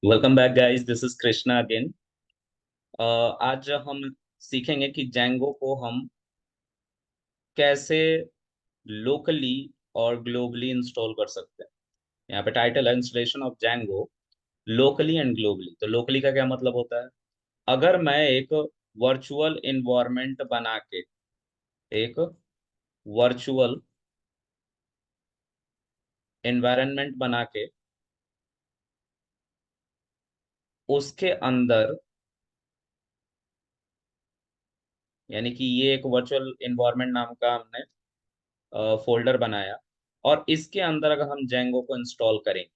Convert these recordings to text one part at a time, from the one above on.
Welcome back guys, this is Krishna again. आज हम सीखेंगे कि जैंगो को हम कैसे लोकली और ग्लोबली इंस्टॉल कर सकते हैं। यहाँ पे टाइटल है installation of Django locally and globally. तो लोकली का क्या मतलब होता है? अगर मैं एक वर्चुअल इन्वायरमेंट बना के एक वर्चुअल एनवायरनमेंट बना के उसके अंदर, यानी कि ये एक वर्चुअल इन्वायरमेंट नाम का हमने फोल्डर बनाया और इसके अंदर अगर हम जेंगो को इंस्टॉल करेंगे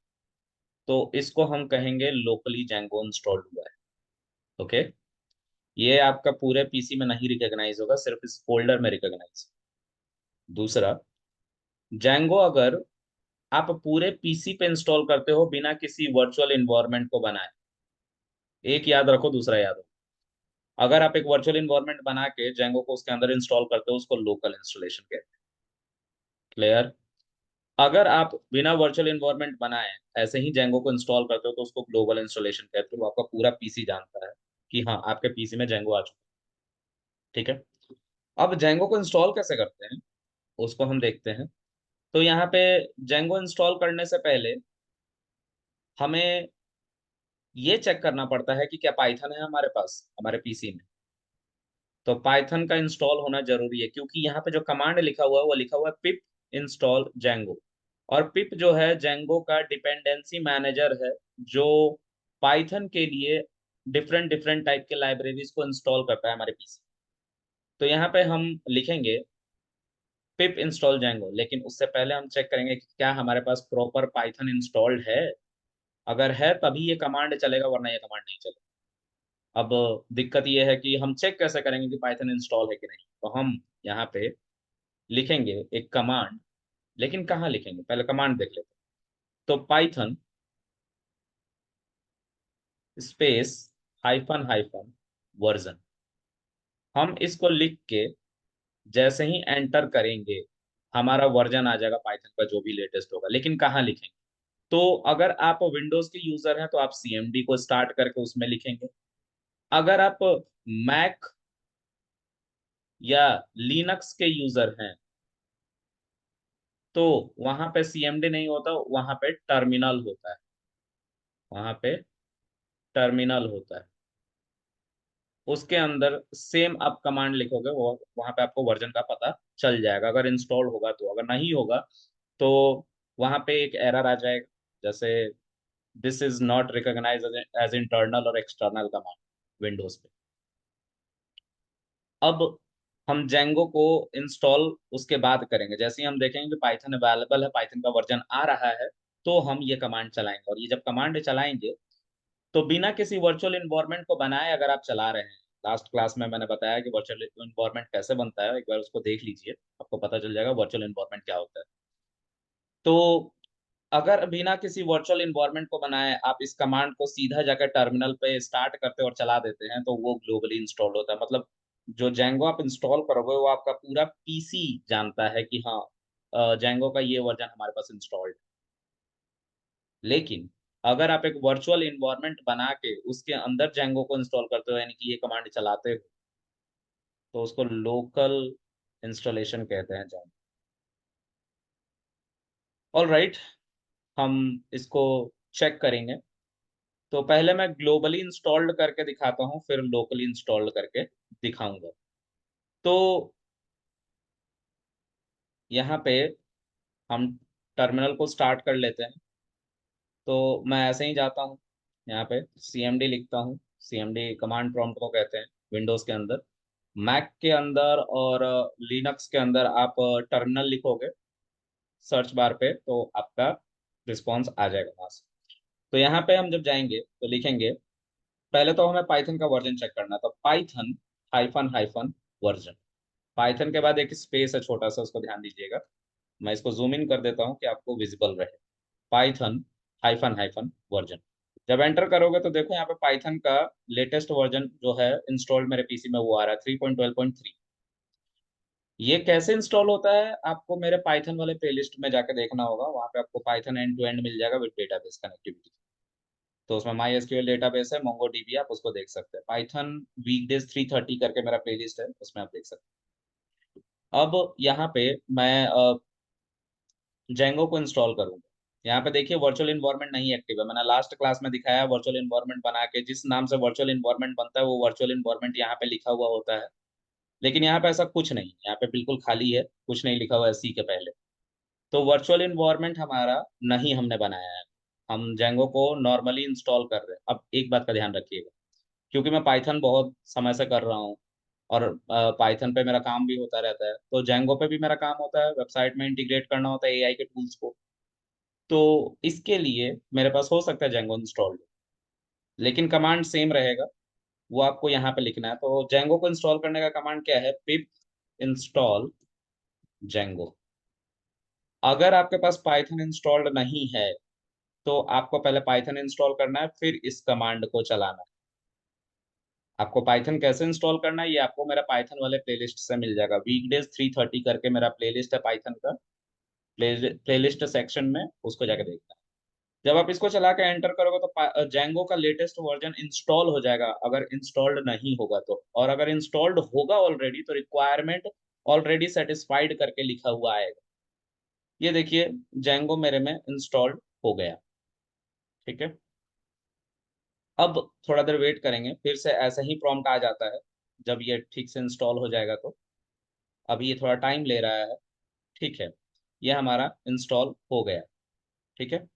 तो इसको हम कहेंगे लोकली जेंगो इंस्टॉल्ड हुआ है। ओके, ये आपका पूरे पीसी में नहीं रिकॉग्नाइज होगा, सिर्फ इस फोल्डर में रिकॉग्नाइज। दूसरा, जेंगो अगर आप पूरे पीसी पे इंस्टॉल करते हो बिना किसी वर्चुअल इन्वायरमेंट को बनाए, एक याद रखो, दूसरा याद रखो। अगर आप एक वर्चुअल इन्वायरमेंट बना के जेंगो को उसके अंदर इंस्टॉल करते हो उसको लोकल इंस्टॉलेशन कहते हैं। क्लियर? अगर आप बिना वर्चुअल इन्वायरमेंट बनाए ऐसे ही जेंगो को इंस्टॉल करते हो तो उसको ग्लोबल इंस्टॉलेशन कहते हो। आपका पूरा पीसी जानता है कि हाँ, आपके पीसी में जेंगो आ चुका है। ठीक है, अब जेंगो को इंस्टॉल कैसे करते हैं उसको हम देखते हैं। तो यहाँ पे जेंगो इंस्टॉल करने से पहले हमें ये चेक करना पड़ता है कि क्या पाइथन है हमारे पास हमारे पीसी में। तो पाइथन का इंस्टॉल होना जरूरी है क्योंकि यहाँ पे जो कमांड लिखा हुआ है वो लिखा हुआ है पिप इंस्टॉल जेंगो। और पिप जो है जेंगो का डिपेंडेंसी मैनेजर है, जो पाइथन के लिए डिफरेंट डिफरेंट टाइप के लाइब्रेरीज को इंस्टॉल करता है हमारे पीसी। तो यहाँ पे हम लिखेंगे पिप इंस्टॉल जेंगो, लेकिन उससे पहले हम चेक करेंगे कि क्या हमारे पास प्रॉपर पाइथन इंस्टॉल्ड है। अगर है तभी ये कमांड चलेगा, वरना ये कमांड नहीं चलेगा। अब दिक्कत ये है कि हम चेक कैसे करेंगे कि पाइथन इंस्टॉल है कि नहीं। तो हम यहाँ पे लिखेंगे एक कमांड, लेकिन कहाँ लिखेंगे पहले कमांड देख लेते हैं। तो Python space hyphen hyphen version, हम इसको लिख के जैसे ही एंटर करेंगे हमारा वर्जन आ जाएगा पाइथन का जो भी लेटेस्ट होगा। लेकिन कहाँ लिखेंगे? तो अगर आप विंडोज के यूजर हैं तो आप सीएमडी को स्टार्ट करके उसमें लिखेंगे। अगर आप मैक या लिनक्स के यूजर हैं तो वहां पे सीएमडी नहीं होता, वहां पे टर्मिनल होता है। वहां पे टर्मिनल होता है, उसके अंदर सेम आप कमांड लिखोगे, वो वहां पे आपको वर्जन का पता चल जाएगा अगर इंस्टॉल होगा तो। अगर नहीं होगा तो वहां पे एक एरर आ जाएगा, जैसे this is not recognize as internal और एक्सटर्नल कमांड विंडोज पे। अब हम जेंगो को इंस्टॉल उसके बाद करेंगे, जैसे ही हम देखेंगे कि पाइथन अवेलेबल है, पाइथन का वर्जन आ रहा है, तो हम ये कमांड चलाएंगे। और ये जब कमांड चलाएंगे तो बिना किसी वर्चुअल इन्वायरमेंट को बनाए अगर आप चला रहे हैं, लास्ट क्लास में मैंने बताया कि वर्चुअल इन्वायरमेंट कैसे बनता है, एक बार उसको देख लीजिए, आपको पता चल जाएगा वर्चुअल इन्वायरमेंट क्या होता है। तो अगर बिना किसी वर्चुअल इन्वायरमेंट को बनाए आप इस कमांड को सीधा जाकर टर्मिनल पे स्टार्ट करते और चला देते हैं तो वो ग्लोबली इंस्टॉल होता है। मतलब जो जेंगो आप इंस्टॉल करोगे वो आपका पूरा पीसी जानता है कि हाँ, जेंगो का ये वर्जन हमारे पास इंस्टॉल्ड। लेकिन अगर आप एक वर्चुअल इन्वायरमेंट बना के उसके अंदर जेंगो को इंस्टॉल करते हो, यानी कि ये कमांड चलाते हो, तो उसको लोकल इंस्टॉलेशन कहते हैं जेंगो। ऑल राइट, हम इसको चेक करेंगे। तो पहले मैं ग्लोबली इंस्टॉल्ड करके दिखाता हूँ, फिर लोकली इंस्टॉल्ड करके दिखाऊंगा। तो यहाँ पे हम टर्मिनल को स्टार्ट कर लेते हैं। तो मैं ऐसे ही जाता हूँ, यहाँ पे सीएमडी लिखता हूँ। सीएमडी कमांड प्रॉम्प्ट को कहते हैं विंडोज के अंदर। मैक के अंदर और लिनक्स के अंदर आप टर्मिनल लिखोगे सर्च बार पे तो आपका रिस्पॉन्स आ जाएगा वहां से। तो यहाँ पे हम जब जाएंगे तो लिखेंगे, पहले तो हमें पाइथन का वर्जन चेक करना है, तो Python hyphen hyphen version. Python के बाद एक स्पेस है छोटा सा, उसको ध्यान दीजिएगा। मैं इसको जूम इन कर देता हूँ कि आपको विजिबल रहे। पाइथन हाइफन हाइफन वर्जन, जब एंटर करोगे तो देखो यहाँ पे पाइथन का लेटेस्ट वर्जन जो है इंस्टॉल्ड मेरे पीसी में वो आ रहा है 3.12.3। ये कैसे इंस्टॉल होता है आपको मेरे पाइथन वाले प्लेलिस्ट में जाकर देखना होगा, वहां पे आपको पाइथन एंड टू एंड मिल जाएगा विद डेटाबेस कनेक्टिविटी। तो उसमें माई एसक्यूएल डेटाबेस है, मोंगोडीबी, आप उसको देख सकते हैं। पाइथन वीकडेज 3:30 करके मेरा प्लेलिस्ट है, उसमें आप देख सकते हैं। अब यहाँ पे मैं जेंगो को इंस्टॉल करूंगा। यहाँ पे देखिए वर्चुअल इन्वायरमेंट नहीं एक्टिव है। मैंने लास्ट क्लास में दिखाया वर्चुअल इन्वायरमेंट बना के, जिस नाम से वर्चुअल इन्वायरमेंट बनता है वो वर्चुअल इन्वायरमेंट यहाँ पे लिखा हुआ होता है। लेकिन यहाँ पे ऐसा कुछ नहीं, यहाँ पे बिल्कुल खाली है, कुछ नहीं लिखा हुआ है सी के पहले। तो वर्चुअल इन्वायरमेंट हमारा नहीं हमने बनाया है, हम जेंगो को नॉर्मली इंस्टॉल कर रहे हैं। अब एक बात का ध्यान रखिएगा, क्योंकि मैं पाइथन बहुत समय से कर रहा हूँ और पाइथन पे मेरा काम भी होता रहता है, तो जेंगो पे भी मेरा काम होता है, वेबसाइट में इंटीग्रेट करना होता है एआई के टूल्स को। तो इसके लिए मेरे पास हो सकता है जेंगो इंस्टॉल्ड, लेकिन कमांड सेम रहेगा, वो आपको यहाँ पे लिखना है। तो जेंगो को इंस्टॉल करने का कमांड क्या है, पिप इंस्टॉल जेंगो। अगर आपके पास पाइथन इंस्टॉल्ड नहीं है तो आपको पहले पाइथन इंस्टॉल करना है, फिर इस कमांड को चलाना है। आपको पाइथन कैसे इंस्टॉल करना है ये आपको मेरा पाइथन वाले प्लेलिस्ट से मिल जाएगा। वीकडेज 3:30 करके मेरा प्लेलिस्ट है पाइथन का, प्लेलिस्ट सेक्शन में उसको जाके देखना है। जब आप इसको चला के एंटर करोगे तो जेंगो का लेटेस्ट वर्जन इंस्टॉल हो जाएगा, अगर इंस्टॉल्ड नहीं होगा तो। और अगर इंस्टॉल्ड होगा ऑलरेडी तो रिक्वायरमेंट ऑलरेडी सेटिस्फाइड करके लिखा हुआ आएगा। ये देखिए जेंगो मेरे में इंस्टॉल्ड हो गया। ठीक है, अब थोड़ा देर वेट करेंगे, फिर से ऐसा ही प्रॉम्प्ट आ जाता है जब ये ठीक से इंस्टॉल हो जाएगा तो। अभी ये थोड़ा टाइम ले रहा है। ठीक है, ये हमारा इंस्टॉल हो गया। ठीक है,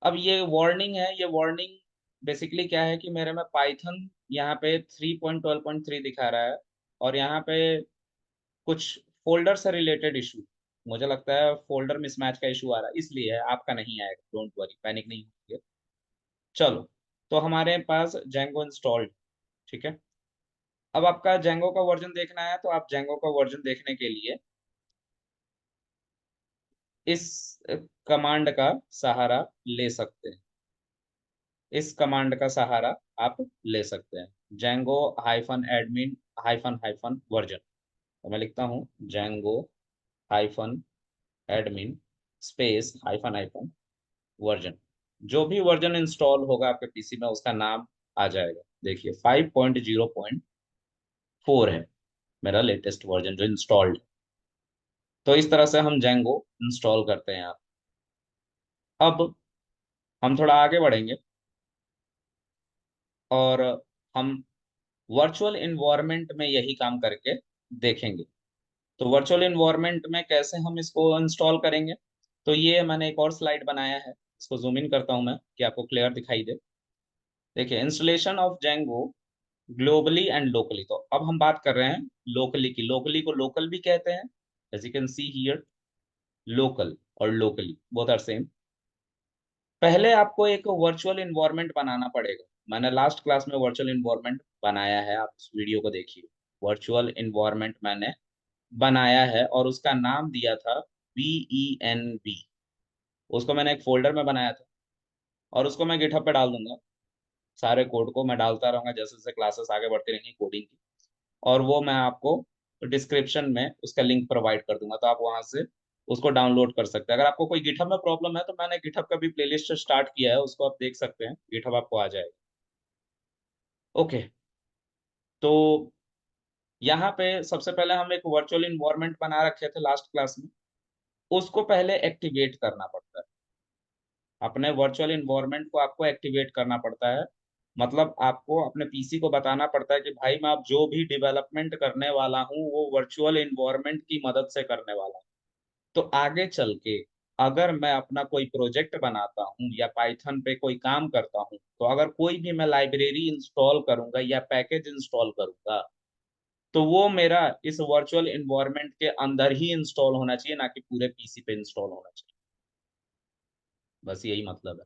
अब ये वार्निंग है, ये वार्निंग बेसिकली क्या है कि मेरे में पाइथन यहाँ पे 3.12.3 दिखा रहा है, और यहाँ पे कुछ फोल्डर से रिलेटेड इशू, मुझे लगता है फोल्डर मिसमैच का इशू आ रहा है, इसलिए है। आपका नहीं आएगा, डोंट वरी, पैनिक नहीं होइए। चलो, तो हमारे पास जेंगो इंस्टॉल्ड। ठीक है, अब आपका जेंगो का वर्जन देखना है तो आप जेंगो का वर्जन देखने के लिए इस कमांड का सहारा ले सकते हैं। इस कमांड का सहारा आप ले सकते हैं, Django hyphen admin hyphen hyphen version. तो मैं लिखता हूँ Django hyphen admin space hyphen hyphen version. जो भी वर्जन इंस्टॉल होगा आपके पीसी में उसका नाम आ जाएगा। देखिए 5.0.4 है मेरा लेटेस्ट वर्जन जो इंस्टॉल्ड। तो इस तरह से हम जेंगो इंस्टॉल करते हैं आप। अब हम थोड़ा आगे बढ़ेंगे और हम वर्चुअल इन्वायरमेंट में यही काम करके देखेंगे। तो वर्चुअल इन्वायरमेंट में कैसे हम इसको इंस्टॉल करेंगे, तो ये मैंने एक और स्लाइड बनाया है, इसको जूम इन करता हूं मैं कि आपको क्लियर दिखाई दे। देखिए installation of Django globally and locally. तो अब हम बात कर रहे हैं लोकली की। लोकली को लोकल भी कहते हैं, as you can see here, local और लोकली बोथ आर सेम। पहले आपको एक वर्चुअल इन्वायरमेंट बनाना पड़ेगा। मैंने लास्ट क्लास में वर्चुअल इन्वायरमेंट बनाया है, आप उस वीडियो को देखिए। वर्चुअल इन्वायरमेंट मैंने बनाया है और उसका नाम दिया था VENV। उसको मैंने एक फोल्डर में बनाया था और उसको मैं गिटहब पे डाल दूंगा। सारे कोड को मैं डालता रहूंगा जैसे जैसे क्लासेस आगे बढ़ती रहेंगी कोडिंग की, और वो मैं आपको डिस्क्रिप्शन में उसका लिंक प्रोवाइड कर दूंगा, तो आप वहां से उसको डाउनलोड कर सकते हैं। अगर आपको कोई गिटहब में प्रॉब्लम है तो मैंने गिटहब का भी प्लेलिस्ट स्टार्ट किया है, उसको आप देख सकते हैं, गिटहब आपको आ जाएगा। ओके, तो यहाँ पे सबसे पहले हम एक वर्चुअल इन्वायरमेंट बना रखे थे लास्ट क्लास में, उसको पहले एक्टिवेट करना पड़ता है। अपने वर्चुअल इन्वायरमेंट को आपको एक्टिवेट करना पड़ता है, मतलब आपको अपने पीसी को बताना पड़ता है कि भाई मैं अब जो भी डेवलपमेंट करने वाला हूँ वो वर्चुअल इन्वायरमेंट की मदद से करने वाला हूँ। तो आगे चल के अगर मैं अपना कोई प्रोजेक्ट बनाता हूँ या पाइथन पे कोई काम करता हूँ, तो अगर कोई भी मैं लाइब्रेरी इंस्टॉल करूंगा या पैकेज इंस्टॉल करूंगा, तो वो मेरा इस वर्चुअल इन्वायरमेंट के अंदर ही इंस्टॉल होना चाहिए, ना कि पूरे पीसी पे इंस्टॉल होना चाहिए। बस यही मतलब है।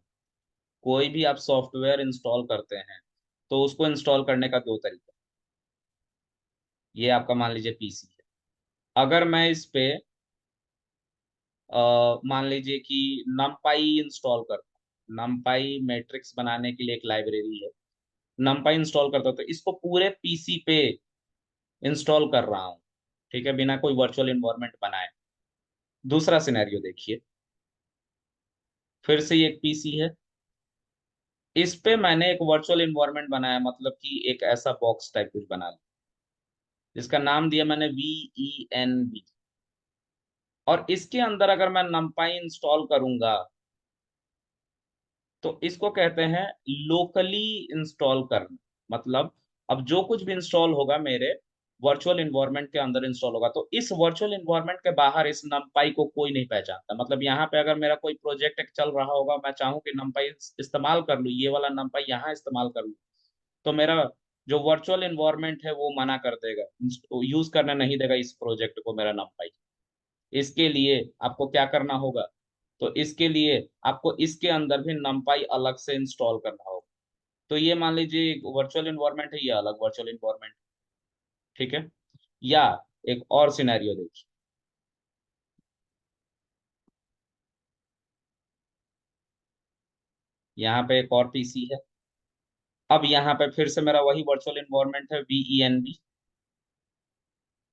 कोई भी आप सॉफ्टवेयर इंस्टॉल करते हैं तो उसको इंस्टॉल करने का दो तरीका। ये आपका मान लीजिए पीसी है, अगर मैं इस पे मान लीजिए कि नमपाई इंस्टॉल करता हूँ, नमपाई मैट्रिक्स बनाने के लिए एक लाइब्रेरी है, नमपाई इंस्टॉल करता हूँ, तो इसको पूरे पीसी पे इंस्टॉल कर रहा हूँ, ठीक है, बिना कोई वर्चुअल इन्वायरमेंट बनाए। दूसरा सिनेरियो देखिए, फिर से ये एक पीसी है, इस पे मैंने एक वर्चुअल इन्वायरमेंट बनाया, मतलब कि एक ऐसा बॉक्स टाइप कुछ बना लिया, जिसका नाम दिया मैंने VENV। और इसके अंदर अगर मैं numpy इंस्टॉल करूंगा तो इसको कहते हैं लोकली इंस्टॉल करना। मतलब अब जो कुछ भी इंस्टॉल होगा मेरे वर्चुअल इन्वायरमेंट के अंदर इंस्टॉल होगा, तो इस वर्चुअल इन्वायरमेंट के बाहर इस numpy को कोई नहीं पहचानता। मतलब यहाँ पे अगर मेरा कोई प्रोजेक्ट चल रहा होगा, मैं चाहूँ कि numpy इस्तेमाल कर लूँ, ये वाला numpy यहाँ इस्तेमाल कर लूँ, तो मेरा जो वर्चुअल इन्वायरमेंट है वो मना कर देगा, यूज करने नहीं देगा इस प्रोजेक्ट को मेरा numpy। इसके लिए आपको क्या करना होगा, तो इसके लिए आपको इसके अंदर भी numpy अलग से इंस्टॉल करना होगा। तो ये मान लीजिए एक वर्चुअल इन्वायरमेंट है, ये अलग वर्चुअल इन्वायरमेंट, ठीक है। या एक और सिनेरियो देखिए, यहाँ पे एक और पीसी है। अब यहाँ पे फिर से मेरा वही वर्चुअल इन्वायरमेंट है VENV,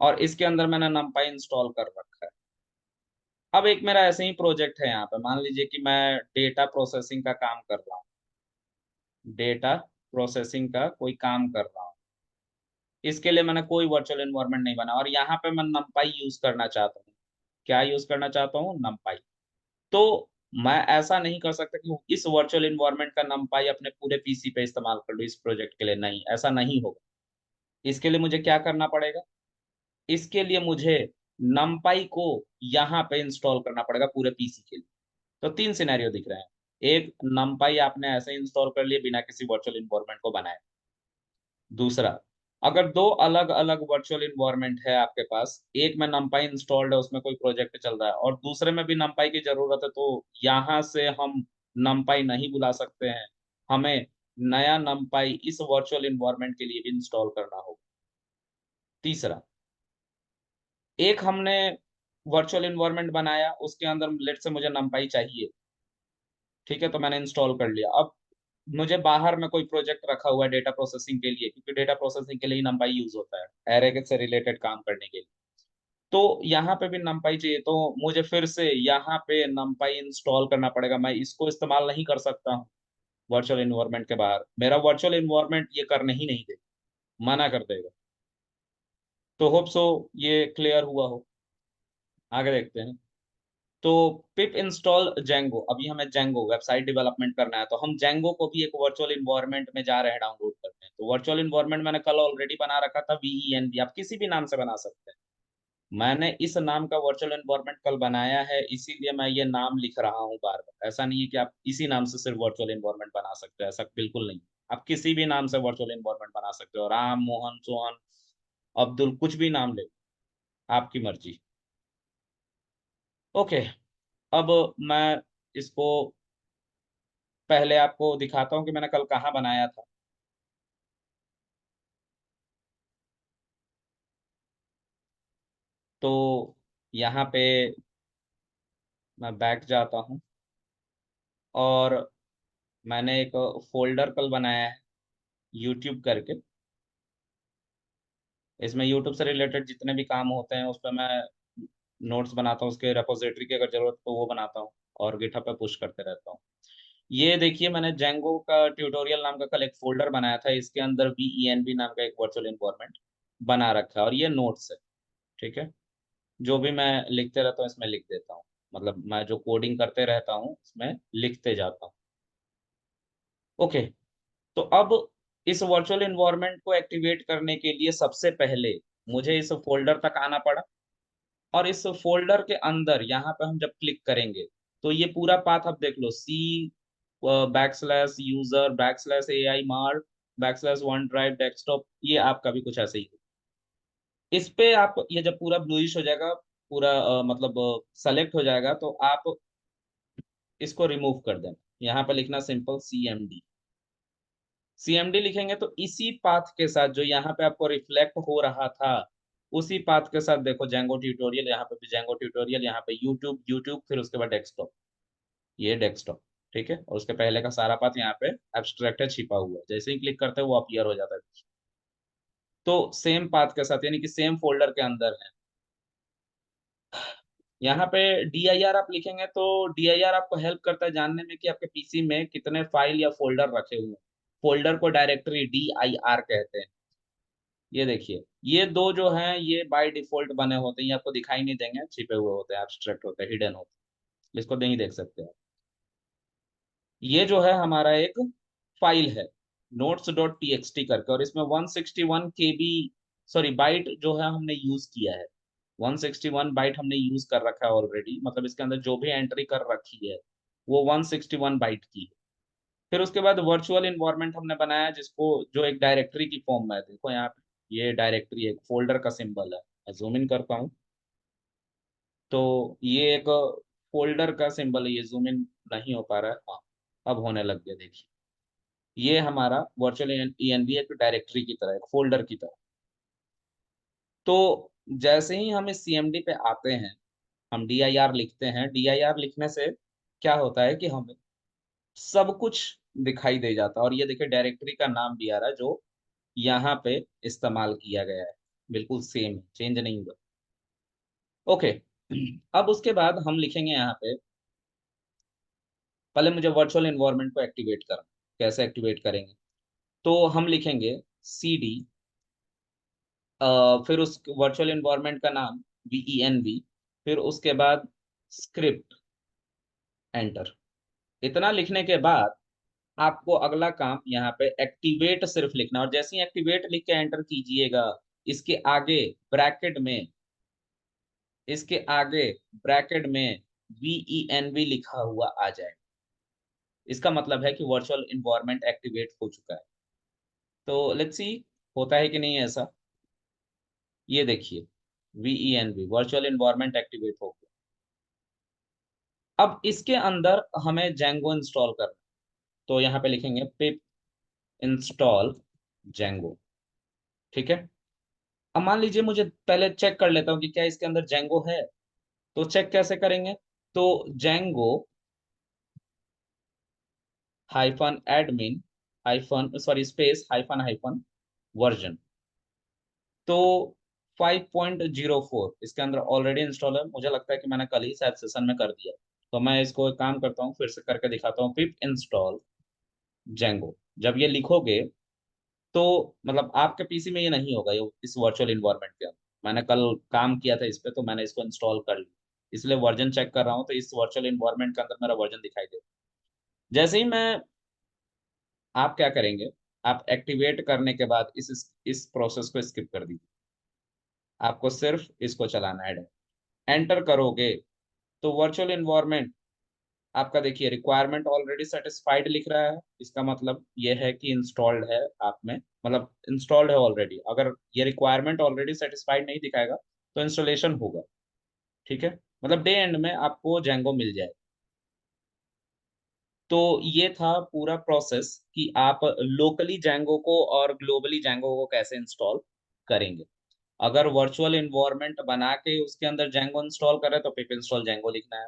और इसके अंदर मैंने numpy इंस्टॉल कर रखा है। अब एक मेरा ऐसे ही प्रोजेक्ट है, यहाँ पे मान लीजिए कि मैं डेटा प्रोसेसिंग का काम कर रहा हूँ, डेटा प्रोसेसिंग का कोई काम कर रहा हूँ। इसके लिए मैंने कोई वर्चुअल एनवायरनमेंट नहीं बना, और यहाँ पे मैं numpy यूज करना चाहता हूँ। क्या यूज करना चाहता हूँ? numpy। तो मैं ऐसा नहीं कर सकता कि इस वर्चुअल एनवायरनमेंट का numpy अपने पूरे पीसी पे इस्तेमाल कर लूँ इस प्रोजेक्ट के लिए, नहीं, ऐसा नहीं होगा। इसके लिए मुझे क्या करना पड़ेगा, इसके लिए मुझे numpy को यहाँ पे इंस्टॉल करना पड़ेगा पूरे पीसी के लिए। तो तीन सिनेरियो दिख रहे हैं। एक, numpy आपने ऐसे इंस्टॉल कर लिए बिना किसी वर्चुअल एनवायरनमेंट को बनाए। दूसरा, अगर दो अलग अलग वर्चुअल इन्वायरमेंट है आपके पास, एक में numpy इंस्टॉल्ड है, उसमें कोई प्रोजेक्ट चल रहा है, और दूसरे में भी numpy की जरूरत है, तो यहाँ से हम numpy नहीं बुला सकते हैं, हमें नया numpy इस वर्चुअल इन्वायरमेंट के लिए भी इंस्टॉल करना होगा। तीसरा, एक हमने वर्चुअल इन्वायरमेंट बनाया, उसके अंदर लेट से मुझे numpy चाहिए, ठीक है, तो मैंने इंस्टॉल कर लिया। अब मुझे बाहर में कोई प्रोजेक्ट रखा हुआ है डेटा प्रोसेसिंग के लिए, क्योंकि डेटा प्रोसेसिंग के लिए ही numpy यूज होता है एरे से रिलेटेड काम करने के लिए। तो यहाँ पे भी numpy चाहिए, तो मुझे फिर से यहाँ पे numpy इंस्टॉल करना पड़ेगा। मैं इसको इस्तेमाल नहीं कर सकता हूँ वर्चुअल इन्वायरमेंट के बाहर, मेरा वर्चुअल इन्वायरमेंट ये करने ही नहीं देगा, मना कर देगा। तो होप सो ये क्लियर हुआ हो। आगे देखते हैं। तो पिप इंस्टॉल जेंगो, अभी हमें जेंगो वेबसाइट डेवलपमेंट करना है, तो हम जेंगो को भी एक वर्चुअल इन्वायरमेंट में जा रहे हैं डाउनलोड करने। तो वर्चुअल इन्वायरमेंट मैंने कल ऑलरेडी बना रखा था VENV, आप किसी भी नाम से बना सकते हैं। मैंने इस नाम का वर्चुअल एनवायरनमेंट कल बनाया है, इसीलिए मैं ये नाम लिख रहा हूँ बार बार। ऐसा नहीं है कि आप इसी नाम से सिर्फ वर्चुअल एनवायरनमेंट बना सकते हैं, ऐसा बिल्कुल नहीं। आप किसी भी नाम से वर्चुअल एनवायरनमेंट बना सकते हो, राम, मोहन, सोहन, अब्दुल, कुछ भी नाम ले, आपकी मर्जी। ओके। अब मैं इसको पहले आपको दिखाता हूँ कि मैंने कल कहाँ बनाया था। तो यहाँ पे मैं बैक जाता हूँ, और मैंने एक फोल्डर कल बनाया है यूट्यूब करके। इसमें यूट्यूब से रिलेटेड जितने भी काम होते हैं उस पर मैं नोट्स बनाता हूँ, उसके रेपोजिटरी की अगर जरूरत तो वो बनाता हूँ, और गिटहब पे पुश करते रहता हूँ। ये देखिए, मैंने जेंगो का ट्यूटोरियल नाम का कल एक फोल्डर बनाया था, इसके अंदर VENV नाम का एक वर्चुअल इन्वायरमेंट बना रखा है, और ये नोट्स है, ठीक है। जो भी मैं लिखते रहता हूँ इसमें लिख देता हूँ, मतलब मैं जो कोडिंग करते रहता हूँ इसमें लिखते जाता हूँ। ओके। तो अब इस वर्चुअल इन्वायरमेंट को एक्टिवेट करने के लिए सबसे पहले मुझे इस फोल्डर तक आना पड़ा, और इस फोल्डर के अंदर यहाँ पे हम जब क्लिक करेंगे तो ये पूरा पाथ आप देख लो, C /user /ai mart /OneDrive desktop, ये आपका भी कुछ ऐसे ही है। इस पे आप ये जब पूरा ब्लूइश हो जाएगा, पूरा मतलब सेलेक्ट हो जाएगा, तो आप इसको रिमूव कर देना। यहाँ पे लिखना सिंपल CMD लिखेंगे, तो इसी पाथ के साथ जो यहाँ पे आपको रिफ्लेक्ट हो रहा था, उसी पाथ के साथ देखो जेंगो ट्यूटोरियल, यहाँ पे भी जेंगो ट्यूटोरियल, यहाँ पे यूट्यूब यूट्यूब, फिर उसके बाद डेस्कटॉप, ये डेस्कटॉप, ठीक है। और उसके पहले का सारा पाथ यहाँ पे एब्स्ट्रैक्ट है, छिपा हुआ है, जैसे ही क्लिक करते हैं वो अपीयर हो जाता है। तो सेम पाथ के साथ, यानी कि सेम फोल्डर के अंदर है। यहाँ पे DIR आप लिखेंगे तो DIR आपको हेल्प करता है जानने में कि आपके पीसी में कितने फाइल या फोल्डर रखे हुए हैं। फोल्डर को डायरेक्टरी DIR कहते हैं। ये देखिए, ये दो जो हैं ये बाय डिफॉल्ट बने होते हैं, ये आपको दिखाई नहीं देंगे, छिपे हुए होते हैं, एब्स्ट्रैक्ट होते हैं, हिडन होते हैं, इसको नहीं देख सकते आप। ये जो है हमारा एक फाइल है notes.txt करके, और इसमें 161 KB, सॉरी बाइट जो है हमने यूज किया है। 161 बाइट हमने यूज कर रखा है ऑलरेडी, मतलब इसके अंदर जो भी एंट्री कर रखी है वो 161 बाइट की है। फिर उसके बाद वर्चुअल इन्वायरमेंट हमने बनाया, जिसको जो एक डायरेक्टरी की फॉर्म में है। देखो यहाँ पे ये डायरेक्टरी एक फोल्डर का सिंबल है, मैं जूम इन करता हूँ तो ये एक फोल्डर का सिंबल है। ये जूम इन नहीं हो पा रहा है, हाँ अब होने लग गया, देखिए। ये हमारा वर्चुअल ENV एक डायरेक्टरी की तरह, एक फोल्डर की तरह। तो जैसे ही हम इस CMD पे आते हैं, हम DIR लिखते हैं। DIR लिखने से क्या होता है कि हमें सब कुछ दिखाई दे जाता है। और ये देखिए डायरेक्टरी का नाम भी आ रहा है जो यहाँ पे इस्तेमाल किया गया है, बिल्कुल सेम, चेंज नहीं हुआ। ओके, अब उसके बाद हम लिखेंगे यहाँ पे, पहले मुझे वर्चुअल एनवायरनमेंट को एक्टिवेट करना। कैसे एक्टिवेट करेंगे? तो हम लिखेंगे CD, फिर उस वर्चुअल एनवायरनमेंट का नाम VENV, फिर उसके बाद स्क्रिप्ट, एंटर। इतना लिखने के बाद आपको अगला काम यहाँ पे एक्टिवेट सिर्फ लिखना, और जैसे ही एक्टिवेट लिख के एंटर कीजिएगा, इसके आगे ब्रैकेट में इसके आगे ब्रैकेट में VENV लिखा हुआ आ जाए। इसका मतलब है कि वर्चुअल इन्वायरमेंट एक्टिवेट हो चुका है। तो लेट्स सी होता है कि नहीं ऐसा। ये देखिए VENV वर्चुअल इन्वायरमेंट एक्टिवेट हो गया। अब इसके अंदर हमें जेंगो इंस्टॉल करना है। तो यहाँ पे लिखेंगे पिप इंस्टॉल जेंगो, ठीक है। अब मान लीजिए मुझे पहले चेक कर लेता हूँ कि क्या इसके अंदर जेंगो है। तो चेक कैसे करेंगे? तो Django hyphen admin hyphen sorry space hyphen hyphen version. तो 5.04 इसके अंदर ऑलरेडी इंस्टॉल है। मुझे लगता है कि मैंने कल ही शायद सेशन में कर दिया। तो मैं इसको एक काम करता हूँ, फिर से करके दिखाता हूँ, पिप इंस्टॉल जेंगो। जब ये लिखोगे तो मतलब आपके पीसी में ये नहीं होगा, ये इस वर्चुअल इन्वायरमेंट के अंदर। मैंने कल काम किया था इस पे, तो मैंने इसको इंस्टॉल कर लिया, इसलिए वर्जन चेक कर रहा हूँ, तो इस वर्चुअल इन्वायरमेंट के अंदर मेरा वर्जन दिखाई दे। जैसे ही मैं आप क्या करेंगे, आप एक्टिवेट करने के बाद इस प्रोसेस को स्किप कर दीजिए। आपको सिर्फ इसको चलाना है। एंटर करोगे तो वर्चुअल इन्वायरमेंट आपका देखिए रिक्वायरमेंट ऑलरेडी सेटिस्फाइड लिख रहा है। इसका मतलब ये है कि इंस्टॉल्ड है आप में, मतलब इंस्टॉल्ड है ऑलरेडी। अगर ये रिक्वायरमेंट ऑलरेडी सेटिस्फाइड नहीं दिखाएगा तो इंस्टॉलेशन होगा, ठीक है। मतलब डे एंड में आपको जेंगो मिल जाए। तो ये था पूरा प्रोसेस कि आप लोकली जेंगो को और ग्लोबली जेंगो को कैसे इंस्टॉल करेंगे। अगर वर्चुअल इन्वायरमेंट बना के उसके अंदर जेंगो इंस्टॉल करें तो पिप इंस्टॉल जेंगो लिखना है।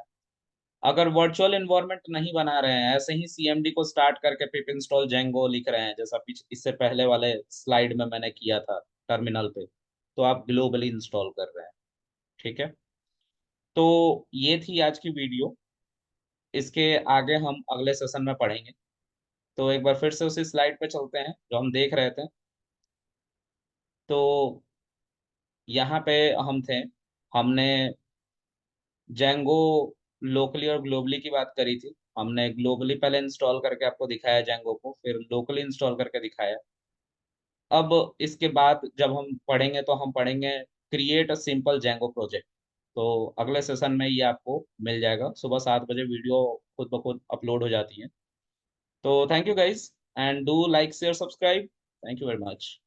अगर वर्चुअल इन्वायरमेंट नहीं बना रहे हैं, ऐसे ही CMD को स्टार्ट करके पिप इंस्टॉल जेंगो लिख रहे हैं, जैसा इससे पहले वाले स्लाइड में मैंने किया था टर्मिनल पे, तो आप ग्लोबली इंस्टॉल कर रहे हैं, ठीक है। तो ये थी आज की वीडियो। इसके आगे हम अगले सेशन में पढ़ेंगे। तो एक बार फिर से उसी स्लाइड पे चलते हैं जो हम देख रहे थे। तो यहाँ पे हम थे, हमने जेंगो लोकली और ग्लोबली की बात करी थी। हमने ग्लोबली पहले इंस्टॉल करके आपको दिखाया जेंगो को, फिर लोकली इंस्टॉल करके दिखाया। अब इसके बाद जब हम पढ़ेंगे तो हम पढ़ेंगे create a simple Django project. तो अगले सेशन में ये आपको मिल जाएगा। सुबह 7 बजे वीडियो खुद ब खुद अपलोड हो जाती है। तो thank you guys, and do like share subscribe. Thank you very much.